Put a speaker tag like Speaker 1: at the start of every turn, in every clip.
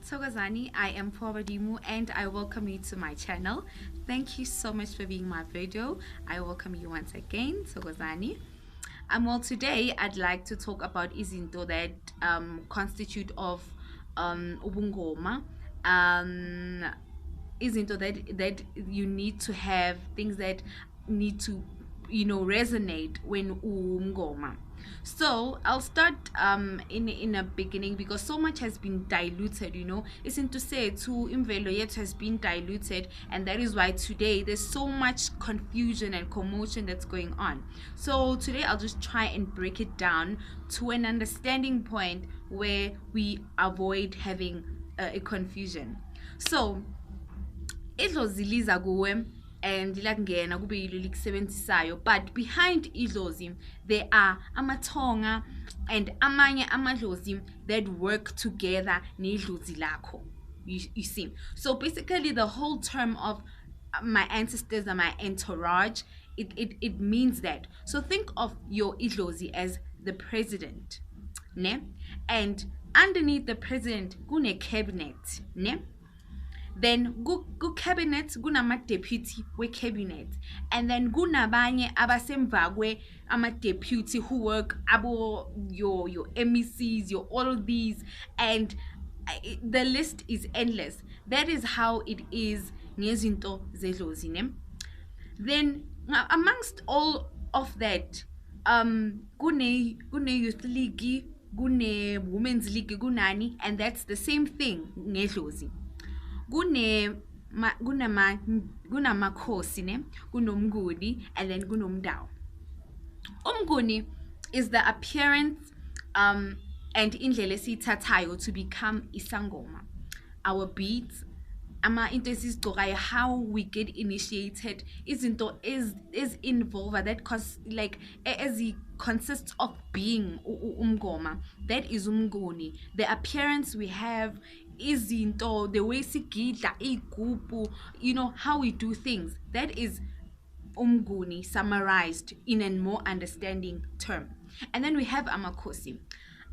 Speaker 1: Sogazani, I am Dimu and I welcome you to my channel. Thank you so much for being my video. I welcome you once again, Sogazani. Well, today I'd like to talk about izinto that constitute of Ubungoma. Um, izinto that you need to have, things that need to resonate when umngoma. So I'll start in a beginning because so much has been diluted, isn't to say to imvelo yet has been diluted, and that is why today there's so much confusion and commotion that's going on. So today I'll just try and break it down to an understanding point where we avoid having a confusion. So idlozi liza kuwe and liyakungena kube yilo likusebenzisayo, but behind idlozi there are amathonga and amanye amadlozi that work together nedlozi lakho. You see, so basically the whole term of my ancestors and my entourage, it means that. So think of your idlozi as the president, ne? And underneath the president kune cabinet, ne? Then ku cabinet kunama deputy we cabinet, and then kunabanye abasemva kwe ama deputy who work abo your MECs, your all of these, and the list is endless. That is how it is ngezinto zedlozi, ne? Then amongst all of that, kune youth league, kune women's league, kunani, and that's the same thing ngedlozi. Kunamakhosi, ne, kunomnguni, and then kunomdawu. Umnguni is the appearance and indlela esiyithathayo to become isangoma. Our beads, into esizigcokayo, how we get initiated, izinto is involved that as it consists of being umngoma. That is umnguni. The appearance we have, izinto, the way sigidla, igupu, how we do things. That is umnguni summarized in a more understanding term. And then we have amakhosi.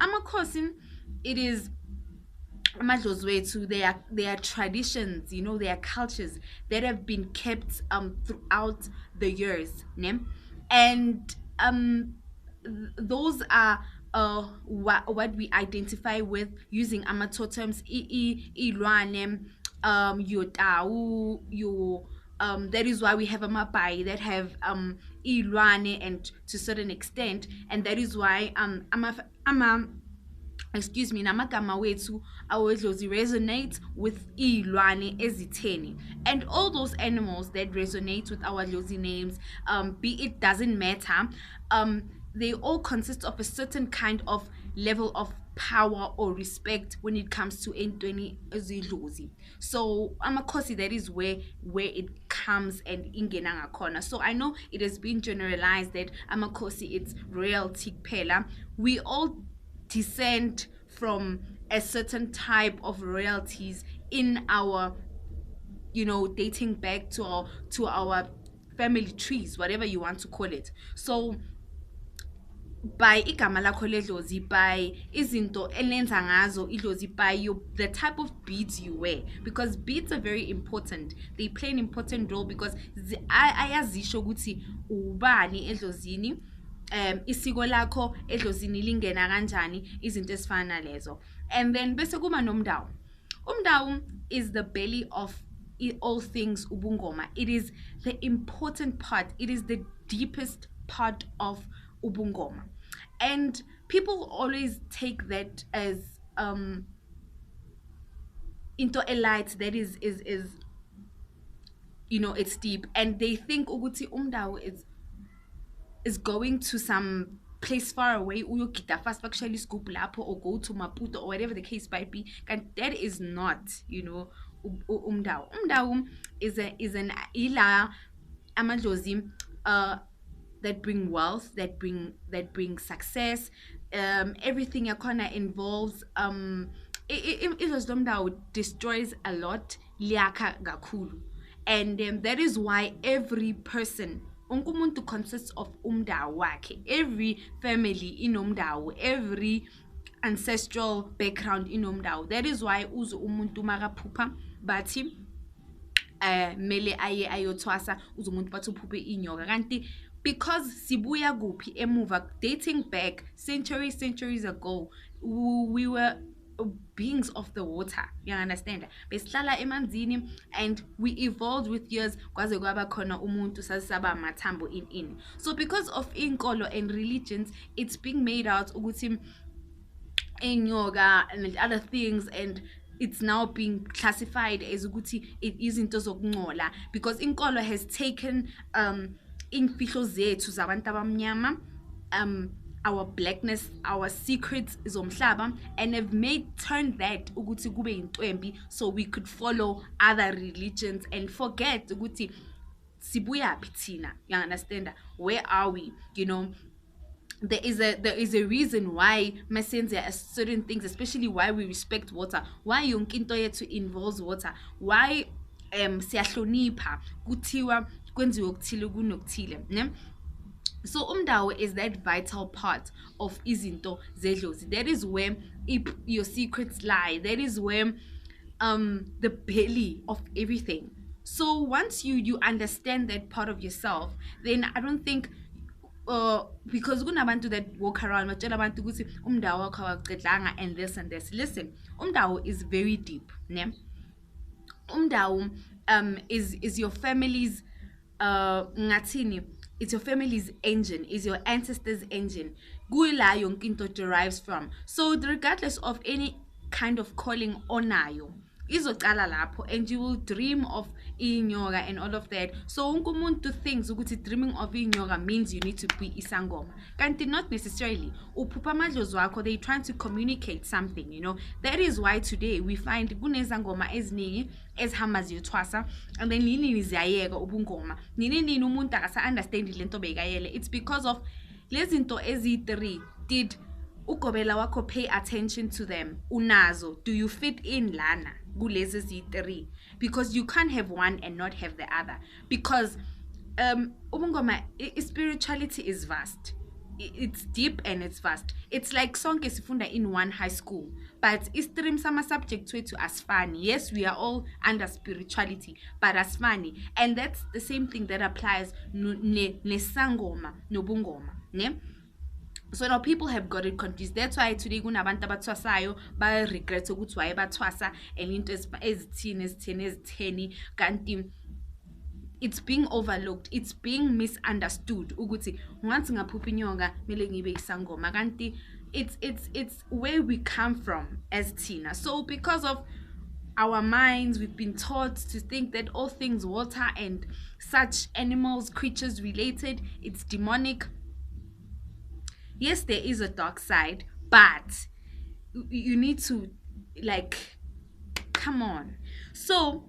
Speaker 1: Amakhosi, it is amadlozwethu. They are traditions, they are cultures that have been kept throughout the years, ne? And those are what we identify with using amatotems, ilwane, yotawu, that is why we have amabhayi that have ilwane, and to a certain extent, and that is why namagama wethu awedlozi resonate with ilwane ezitheni, and all those animals that resonate with our dlozi names, it doesn't matter, they all consist of a certain kind of level of power or respect when it comes to entweni ezidlozi. So amakhosi, that is where it comes and ingena ngakhona. So I know it has been generalized that amakhosi, it's royalty kuphela. We all descend from a certain type of royalties in our, dating back to our family trees, whatever you want to call it. So by igama lakho ledlozi, by izinto elenza ngazo idlozi, by the type of beads you wear, because beads are very important. They play an important role because ayazisho ukuthi ubani edlozini, isiko lakho edlozini lingena kanjani, izinto ezifana lezo. And then bese kuma nomdawu. Umdawu is the belly of all things ubungoma. It is the important part. It is the deepest part of ubungoma. And people always take that as into a light that is it's deep, and they think ukuthi umdawu is going to some place far away, uyogida fast bakshayela isigubhu lapho, or go to Maputo, or whatever the case might be. And that is not, umdawu. Umdawu is an ila amadlozi that bring wealth, that bring success. Everything yakhona involves idlozi lomdawu destroys a lot, liyakha kakhulu. And that is why every person, umuntu consists of umdawu wakhe. Every family inomdawu, every ancestral background inomdawo. That is why uzu umuntu makaphupha bathi mele aye ayothwasa uze umuntu bathi uphuphe inyoka, kanti because sibuya kuphi emuva, dating back centuries ago, we were beings of the water, you understand, besihlala emanzini, and we evolved with years kwaze kwaba khona umuntu sasaba mathambo in. So because of inkolo and religions, it's being made out ukuthi yoga and other things, and it's now being classified as ukuthi it izinto zokungcola, because inkolo has taken imfihlo zethu zabantu abamnyama, our blackness, our secrets zomhlaba, and have turned that ukuthi kube intwembi, so we could follow other religions and forget ukuthi sibuyaphi thina, you understand, where are we, you know. There is a reason why mesenze certain things, especially why we respect water, why yonke into yethu involves water, why siyahlonipha kuthiwa kwenziwe okuthile kunokuthile, ne. So umdawo is that vital part of izinto zedlozi. That is where your secrets lie. That is where the belly of everything. So once you understand that part of yourself, then I don't think because kunabantu that walk around batshela abantu ukuthi umdawo wakho awaqedlanga and this and this. Listen, umdawo is very deep, ne. Umdawo is your family's ngathini, it's your family's engine, is your ancestors' engine. Kuyila yonke into derives from. So regardless of any kind of calling onayo, izocala lapho, and you will dream of inyoka and all of that. So wonke umuntu thinks ukuthi dreaming of inyoka means you need to be isangoma, kanti not necessarily. Uphupha amadlozi wakho, they trying to communicate something, you know. That is why today we find kunezangoma eziningi ezihamba ziyothwasa, and then nini ziyayeka ubungoma, nini umuntu akasa understand lento bekayele. It's because of lezinto ezi3. Did ukobela wakho pay attention to them? Unazo, do you fit in lana kulezi zi3? Because you can't have one and not have the other, because ubungoma, spirituality is vast, it's deep and it's vast. It's like sonke sifunda in one high school, but istream sama subject wethu asifani. Yes, we are all under spirituality, but asifani, and that's the same thing that applies ne sangoma nobungoma, ne. So now people have got it confused. That's why today kunabantu abathwasayo ba regret ukuthi why bathwasa and into ezithini kanti it's being overlooked, it's being misunderstood ukuthi ngathi ngaphupha inyoka mele ngibe isangoma, kanti it's where we come from as Tina. So because of our minds, we've been taught to think that all things water and such animals, creatures related, it's demonic. Yes, there is a dark side, but you need to, like, come on. So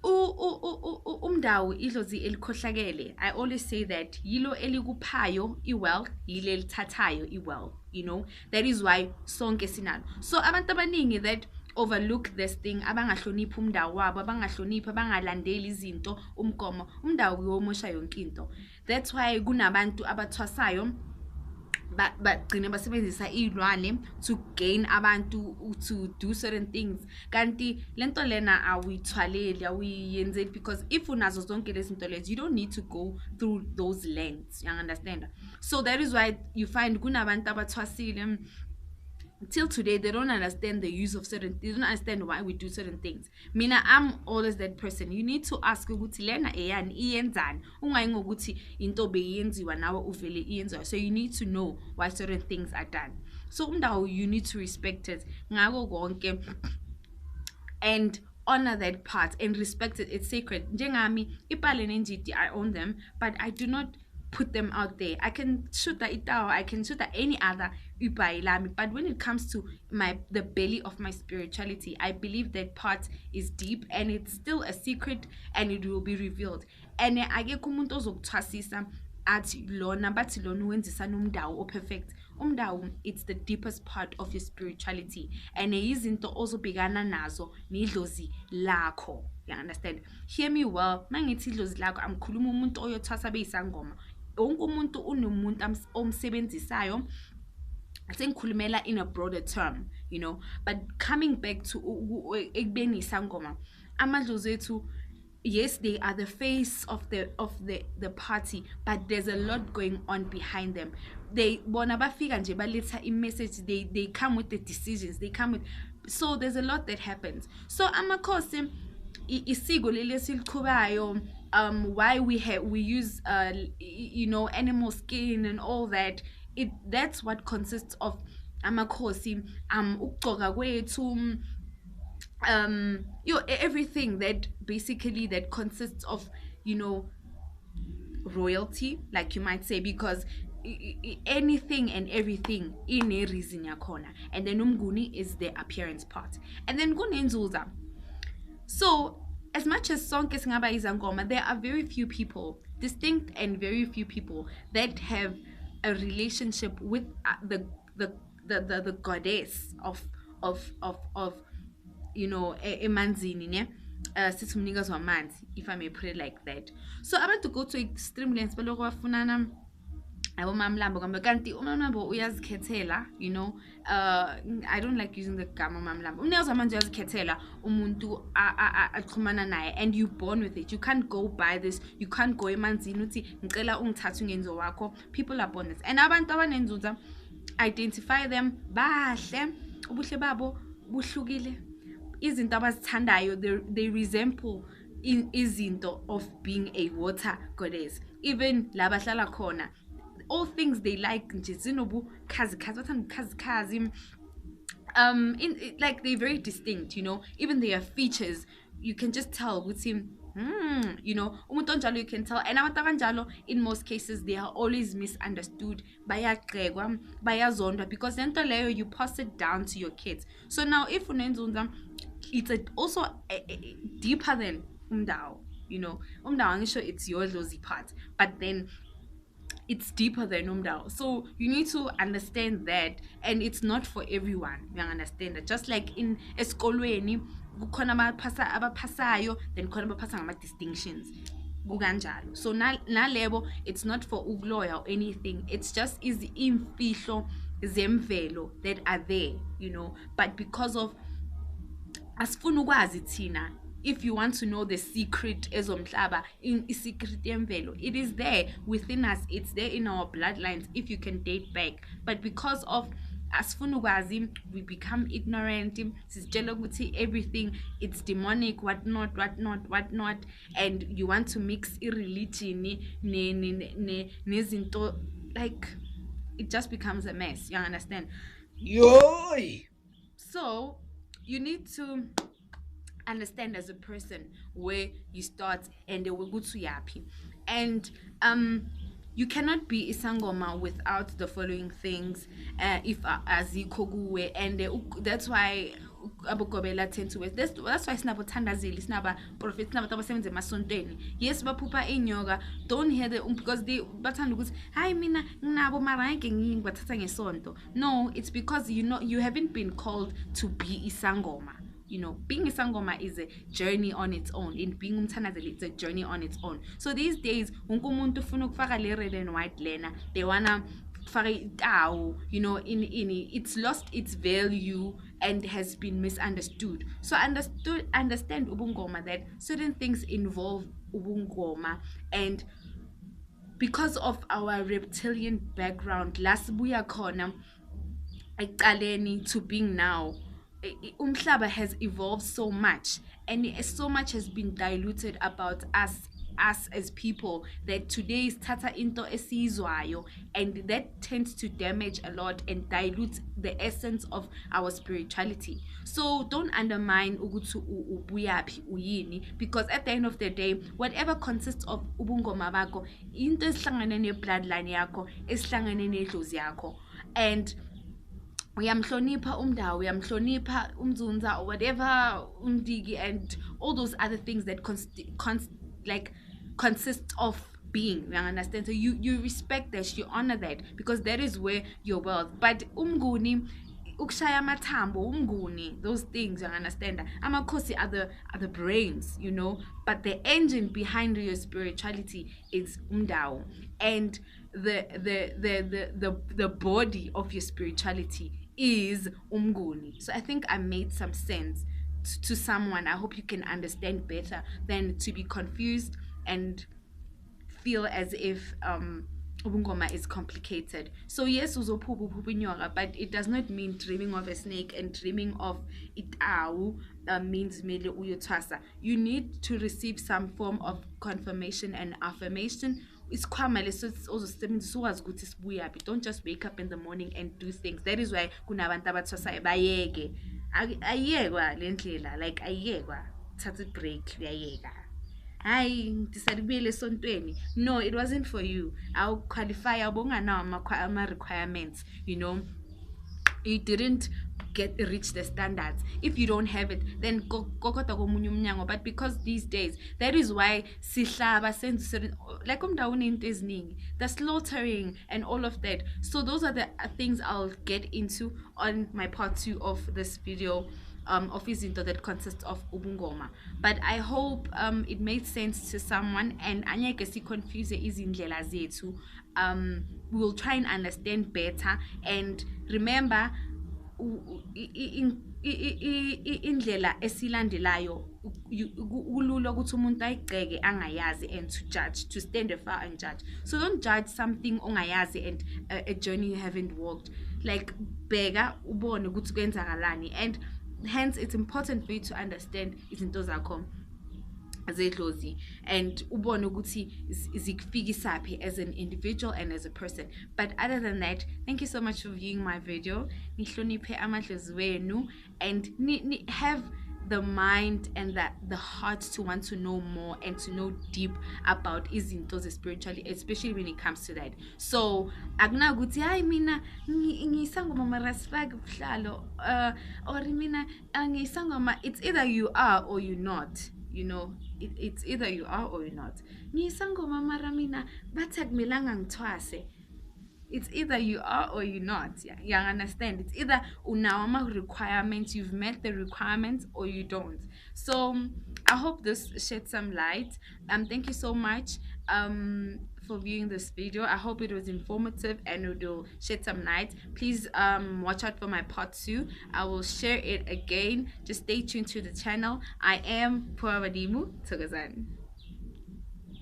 Speaker 1: umdawo idlozi elikhohlakele, I always say that yilo elikuphayo iwell, yilo elithathayo iwell, you know. That is why sonke sinalo. So abantu abaningi that overlook this thing, abangahloniphi umdawo wabo, abangahloniphi, abangalandeli izinto, umgomo, umdawo uyomosha yonke into. That's why kunabantu abathwasayo but gcina basebenzisa ilwane to gain abantu, to do certain things, kanti lento lena awuyithwaleli, awuyenzeli, because if unazo zonke lezi zinto lezi, you don't need to go through those lengths, you understand. So that is why you find kunabantu abathwasile till today, they don't understand the use of certain, they don't understand why we do certain things. Mina, I'm always that person. You need to ask ukuthi lena eyani iyenzani, ungayi ngokuthi into beyenziwa nawe uvele iyenziwa. So you need to know why certain things are done. So umdawo, you need to respect it ngako konke and honor that part and respect it. It's sacred. Njengami ipale nenjiti, I own them, but I do not put them out there. I can shoot the itao, I can shoot at any other upailami, but when it comes to the belly of my spirituality, I believe that part is deep and it's still a secret and it will be revealed. And akekho umuntu ozokuthwasisa athi lona bathi lona wenzisa nomdawo perfect. Umdawo, it's the deepest part of your spirituality, and izinto ozobhekana nazo nidlozi lakho, you understand. Hear me well, mangithi idlozi lakho, amkhuluma umuntu oyothwasa beyisangoma. Wonke umuntu unomuntu omsebenzisayo I think kulumela in a broader term, but coming back to ekubeni sangoma, amadlozi ethu, yes, they are the face of the party, but there's a lot going on behind them. They bona bafika nje baletha message, they come with the decisions, they come with, so there's a lot that happens. So amakhosi isiko leli esiliqhubayo, why we use animal skin and all that, that's what consists of amakhosi, ukugcoka kwethu, everything that basically that consists of, royalty, like you might say, because anything and everything in a reason yakhona, and then umguni is the appearance part, and then kunenzuza. So as much as sonke singaba izangoma, there are very few people, distinct and very few people, that have a relationship with the goddess of emanzini, ne, sithi umnikazi wamanzi, if I may put it like that. So abantu go to extreme lengths baloko bafunana abomamlambo kambe kanti umamlambo uyazikhethela, I don't like using the gama mamlambo. Umnikazi wamanzi uyazikhethela umuntu axhumana naye, and you born with it. You can't go buy this, you can't go emanzini uthi ngicela ungithathe ungenzo wakho. People are born with it. And abantu abanenzuza, identify them, bahle, ubuhle babo buhlukile, izinto abazithandayo, they resemble izinto of being a water goddess. Even la bahlala khona, all things they like nje zinobu khazi bathanda khazi, like they're very distinct, even their features, you can just tell with him. Umuntu onjalo, you can tell. And abantu abanjalo, in most cases, they are always misunderstood, bayagxekwa, bayazondwa, because lento leyo you pass it down to your kids. So now if unenzunza, it's also deeper than umdao, umdao angisho it's your lozi part, but then it's deeper than umdao. So you need to understand that, and it's not for everyone. You understand that? Just like in esikolweni kukhona abaphasayo, then kukhona abaphasa ngama-distinctions, kukanjalo. So nalebo, it's not for ukloya or anything, it's just izimfihlo zemvelo that are there, but because of asifuna ukwazi thina. If you want to know the secret ezomhlaba, in secret yemvelo, it is there within us, it's there in our bloodlines if you can date back. But because of asifuna ukwazi, we become ignorant, sisitshela ukuthi everything it's demonic, whatnot, and you want to mix irreligion nezinto, like it just becomes a mess. You understand?
Speaker 2: Yoy!
Speaker 1: So you need to understand as a person where you start and they will go to yapi. And you cannot be isangoma without the following things, if azikho kuwe, and that's why abogobela tend to, that's why sinabothandazeli, sinaba prophets, sinaba abasebenza emasontweni. Yes, baphupha inyoka, don't hear the because they bathanda ukuthi hayi mina nginabo mara ngeke ngibathatha ngesonto. No, it's because you haven't been called to be isangoma. Being a sangoma is a journey on its own. In being umthandazeli, it's a journey on its own. So these days, umuntu ufuna ukufaka le red and white lena, they wanna faka itawu, it's lost its value and has been misunderstood. So understand Ubungoma, that certain things involve Ubungoma, and because of our reptilian background, lasibuya khona ekuqaleni to being now, umhlaba has evolved so much, and so much has been diluted about us as people, that today is tata into esizwayo, and that tends to damage a lot and dilute the essence of our spirituality. So don't undermine ukuthi ubuyaphi uyini, because at the end of the day, whatever consists of ubungoma bakho, into esihlangane ne-bloodline yakho, esihlangane nedlozi yakho, and uyamhlonipha umdawu, uyamhlonipha umzunza, or whatever, umdigi, and all those other things that consist of being, you understand? So you respect that, you honor that, because that is where your wealth. But umguni, ukushaya amathambo, umnguni, those things, you understand. Amakhosi are the brains, you know, but the engine behind your spirituality is umdao, and the body of your spirituality is umnguni. So I think I made some sense to someone. I hope you can understand better than to be confused and feel as if Ubungoma is complicated. So yes, uzophuphuphunyora, but it does not mean dreaming of a snake, and dreaming of itau means mele uyotwasa. You need to receive some form of confirmation and affirmation. It's kwamale, so it's also so good is buyaphi. Don't just wake up in the morning and do things. That is why kunabantu abathwasayo bayeke. Ayekwa le ndlela, like ayekwa. Thatha break, uyayeka. Hayi ndisalibuyele esontweni. No, it wasn't for you. I'll qualify abonganawo ama requirements, you know. You didn't reach the standards. If you don't have it, then kokota komunye umnyango. But because these days, that is why sihlaba senze certain, like umndawoni into eziningi, the slaughtering and all of that. So those are the things I'll get into on my part 2 of this video, of izinto that consists of ubungoma. But I hope it made sense to someone, and anyeke si confuse izindlela zethu. We will try and understand better, and remember indlela esilandelayo kulula ukuthi umuntu ayigceke angayazi, and to judge, to stand afar and judge. So don't judge something ongayazi and a journey you haven't walked. Like bheka ubone ukuthi kwenzakalani, and hence it's important for you to understand izinto zakho zedlozi and ubone ukuthi zikufikisaphi as an individual and as a person. But other than that, thank you so much for viewing my video. Nihloniphe amadlozi wenu, and have the mind and the heart to want to know more and to know deep about izinto spiritually, especially when it comes to that. So akunakuthi hayi mina ngisangoma marasfag buhlalo or mina ngisangoma. It's either you are or you not, you know. It's either you are or you're not. Ngisangoma mara mina bathi akumelanga ngithwase. It's either you are or you're not. Yeah, you understand? It's either unawa requirements, you've met the requirements, or you don't. So I hope this shed some light. Thank you so much for viewing this video. I hope it was informative and it will shed some light. Please watch out for my part 2. I will share it again. Just stay tuned to the channel. I am Puavadimu Togazan.